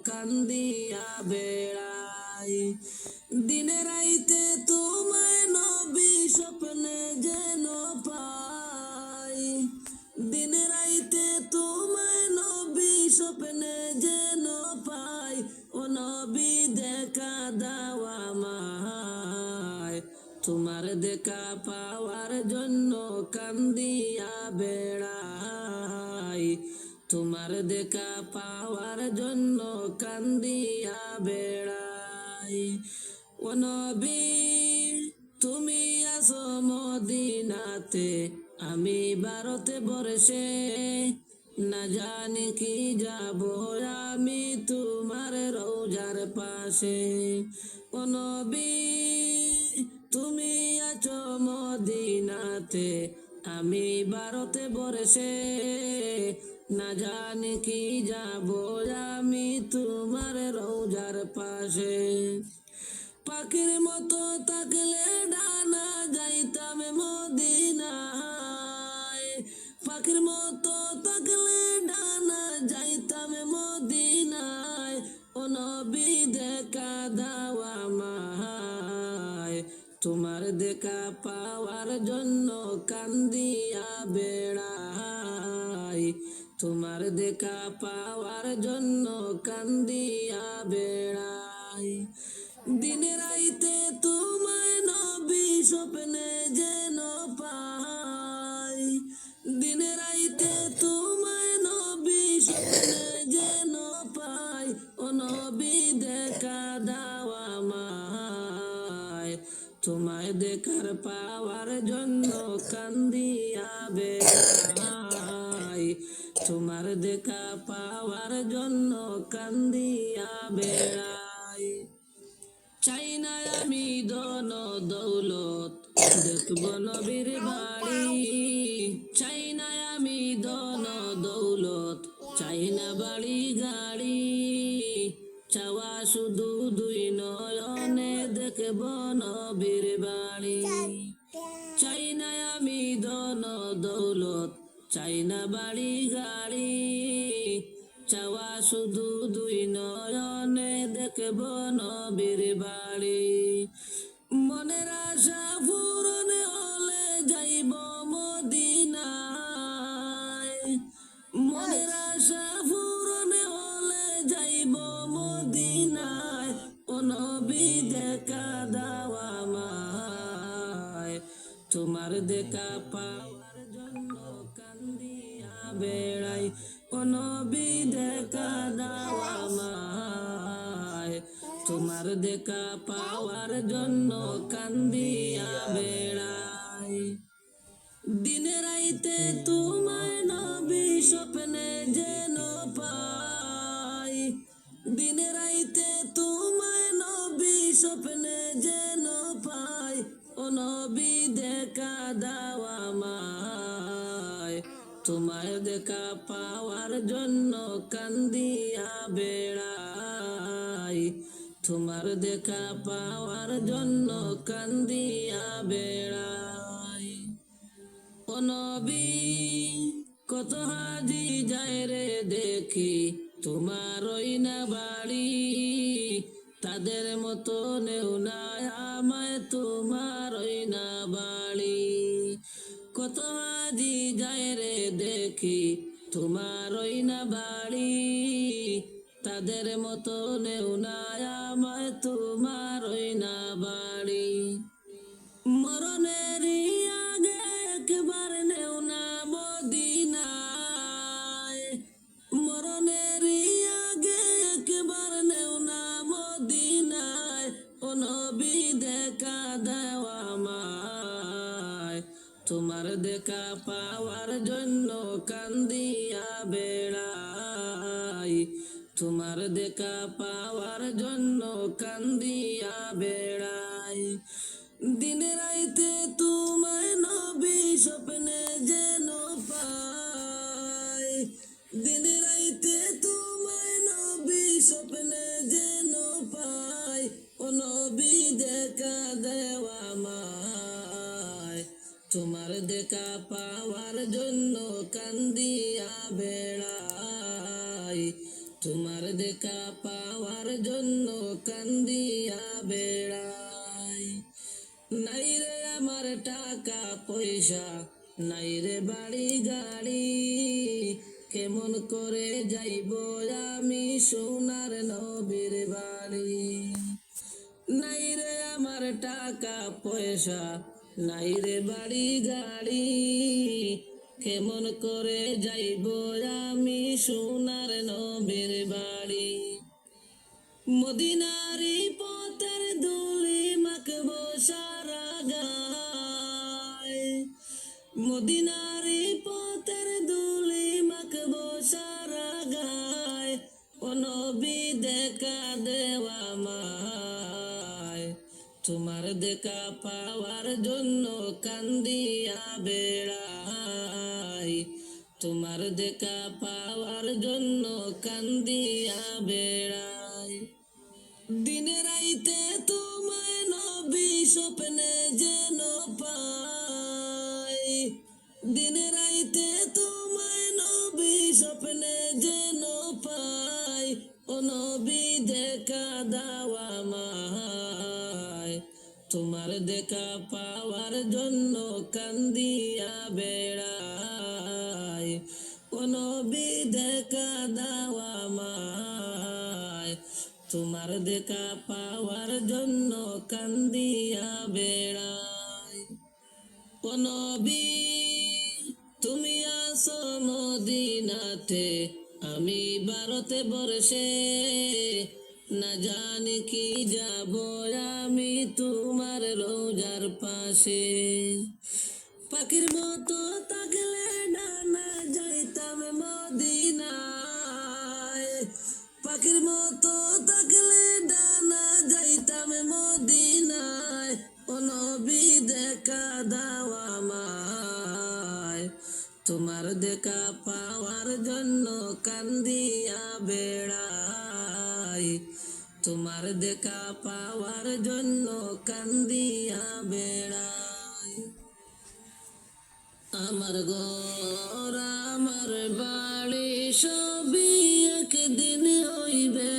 কান্দিয়া বেড়াই। দিনে রাইতে তোমায় নবী স্বপ্নে যেন পাই। দিনে রাইতে তোমায় নবী স্বপ্নে যেন পাই। ও নবী দেখা দাও আমায়, তোমার দেখা পাওয়ার জন্য কান্দিয়া বেড়াই। তোমার দেখা পাওয়ার জন্য কান্দিয়া বেড়াই। ও নবী তুমি আসো মদিনাতে, আমি ভারতে বর্ষে, না জানি কি যাব আমি তোমার রোজার পাশে। ও নবী তুমি আছো মদিনাতে, আমি ভারতে বর্ষে, না জানি কি যাব আমি তোমার রোজার পাশে। পাখির মতো থাকলে ডানা যাইতাম মদিনায়। পাখির মতো থাকলে ডানা যাইতাম মদিনায়। ও নবী দেখা দাও আমায়, তোমার দেখা পাওয়ার জন্য কান্দিয়া বেড়াই। তোমার দেখা পাওয়ার জন্য কান্দিয়া বেড়াই। দিনে রাইতে তোমায় নবী স্বপ্নে যেন পাই। দিনে রাইতে তোমায় নবী স্বপ্নে যেন পাই। ও নবী দেখা দাও আমায়, তোমায় দেখার পাওয়ার জন্য কান্দিয়া বেড়াই। তোমার দেখা পাওয়ার জন্য কান্দিয়া বেড়াই। চাই না আমি ধন দৌলত, দেখব নবীর বাড়ি। চাই না আমি ধন দৌলত, চাই না বাড়ি গাড়ি। চাওয়া শুধু দুই নয়নে দেখব নবীর বাড়ি। চাই না আমি ধন দৌলত, চাই না বাড়ি গাড়ি। চাওয়া শুধু দুই নয়নে দেখব নবীর বাড়ি। মনের আশা পূরণ হলে যাইব মদিনায়। মনের আশা পূরণ হলে যাইব মদিনায়। ও নবী দেখা দাও আমায়, তোমার দেখা পাওয়ার জন্য কান্দিয়া বেড়াই। ও নবী দেখা দাও আমায়, তোমার দেখা পাওয়ার জন্য কান্দিয়া বেড়াই। দিনে রাইতে তোমায় নবী স্বপ্নে যেন পাই। দিনে রাইতে তোমায় নবী স্বপ্নে যেন পাই। ও নবী দেখা দাও আমায়, তোমায় দেখা পাওয়ার জন্য কান্দিয়া বেড়াই। তোমার দেখা পাওয়ার জন্য কান্দিয়া বেড়াই। ও নবী কত হাজি যায় রে দেখি, তোমার ওই না বাড়ি। তাদের মতো নেও না আমায়, তোমার ওই না বাড়ি। কত হাজি যায় রে দেখি, তোমার ওই না বাড়ি। তাদের মতো নেও না আমায়, তোমার ওই না বাড়ি। মরণের আগে একবার নেও না মদিনায়। মরণের আগে একবার নেও না মদিনায়। ও নবী দেখা দাও আমায়, তোমার দেখা পাওয়ার জন্য কান্দিয়া বেড়াই। তোমার দেখা পাওয়ার জন্য কান্দিয়া বেড়াই। দিনে রাইতে তোমায় নবী স্বপ্নে যেন পাই। দিনে রাইতে তোমায় নবী স্বপ্নে যেন পাই। ও নবী দেখা দাও আমায়, তোমার দেখা পাওয়ার জন্য কান্দিয়া বেড়াই। তোমার দেখা পাওয়ার জন্য কান্দিয়া বেড়াই। নাই রে আমার টাকা পয়সা, নাই রে বাড়ি গাড়ি, কেমন করে যাইব আমি সোনার নবীর বাড়ি। নাই রে আমার টাকা পয়সা, নাই রে বাড়ি গাড়ি, কেমন করে যাইব আমি সোনার নবীর বাড়ি। মদিনারি পথের ধুলি মাখবো সারা গায়, মদিনারি পথের ধুলি মাখবো সারা গায়, ও নবী দেখা দেওয়া আমায়। তোমার দেখা পাওয়ার জন্য কান্দিয়া বেড়াই, তোমার দেখা পাওয়ার জন্য কান্দিয়া বেড়াই। দিনে রাইতে তোমায় নবী স্বপ্নে যেন পাই, দিনে রাইতে তোমায় নবী স্বপ্নে যেন পাই, ও নবী দেখা দাও আমায়। তোমার দেখা পাওয়ার জন্য কান্দিয়া বেড়াই, ও নবী দেখা দাও আমায়। তোমার দেখা পাওয়ার জন্য কান্দিয়া বেড়াই। ও নবী তুমি আসো মদিনাতে, আমি ভারতে বর্ষে, না জানি কি যাব আমি তোমার রোজার পাশে। পাখির মতো থাকলে ডানা যাইতাম মদিনায়, পাখির মতো থাকলে ডানা যাইতাম মদিনায়, ও নবী দেখা দাও আমায়। তোমার দেখা পাওয়ার জন্য কান্দিয়া বেড়াই, তোমার দেখা পাওয়ার জন্য কান্দিয়া বেড়াই। আমার ঘর আমার বাড়ি সবই একদিন হইবে।